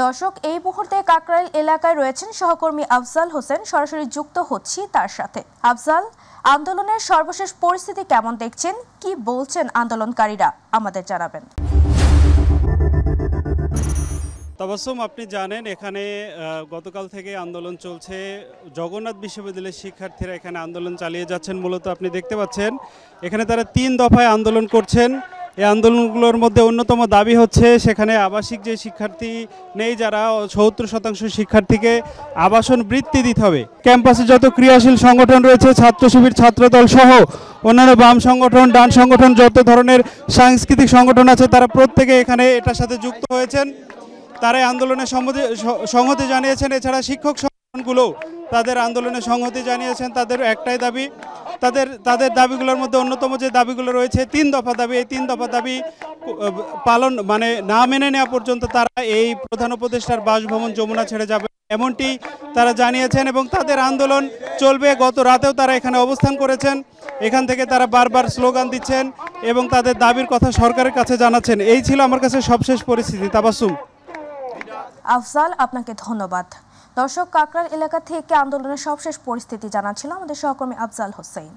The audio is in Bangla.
দর্শক, এই মুহূর্তে কাকরাইল এলাকায় রয়েছেন সহকর্মী আফজাল হোসেন। সরাসরি যুক্ত হচ্ছি তার সাথে। আফজাল, আন্দোলনের সর্বশেষ পরিস্থিতি কেমন দেখছেন, কি বলছেন আন্দোলনকারীরা, আমাদের জানাবেন। তাবাসসুম, আপনি জানেন এখানে গতকাল থেকে আন্দোলন চলছে। জগন্নাথ বিশ্ববিদ্যালয়ের শিক্ষার্থীরা এখানে আন্দোলন চালিয়ে যাচ্ছেন। মূলত আপনি দেখতে পাচ্ছেন এখানে তারা 3 দফায় আন্দোলন করছেন। এই আন্দোলনগুলোর মধ্যে অন্যতম দাবি হচ্ছে সেখানে আবাসিক যে শিক্ষার্থী নেই, যারা 70% শিক্ষার্থীকে আবাসন বৃত্তি দিতে হবে। ক্যাম্পাসে যত ক্রিয়াশীল সংগঠন রয়েছে, ছাত্র শিবির, ছাত্রদল সহ অন্যান্য বাম সংগঠন, ডান সংগঠন, যত ধরনের সাংস্কৃতিক সংগঠন আছে, তারা প্রত্যেকে এখানে এটার সাথে যুক্ত হয়েছেন। তারা আন্দোলনে সংহতি জানিয়েছেন। এছাড়া শিক্ষক সংগঠনগুলো তাদের আন্দোলনে সংহতি জানিয়েছেন। তাদের একটাই দাবি, তাদের দাবিগুলোর মধ্যে অন্যতম যে দাবিগুলো রয়েছে 3 দফা দাবি। এই 3 দফা দাবি পালন না মেনে নেওয়া পর্যন্ত তারা এই প্রধান উপদেষ্টার বাসভবন যমুনা ছেড়ে যাবে, এমনটি তারা জানিয়েছেন এবং তাদের আন্দোলন চলবে। গত রাতেও তারা এখানে অবস্থান করেছেন। এখান থেকে তারা বারবার স্লোগান দিচ্ছেন এবং তাদের দাবির কথা সরকারের কাছে জানাচ্ছেন। এই ছিল আমার কাছে সবশেষ পরিস্থিতি। তাবাসসুম। আফজাল, আপনাকে ধন্যবাদ। দর্শক, কাকরাইল এলাকা থেকে আন্দোলনের সবশেষ পরিস্থিতি জানাচ্ছিল আমাদের সহকর্মী আফজাল হোসেন।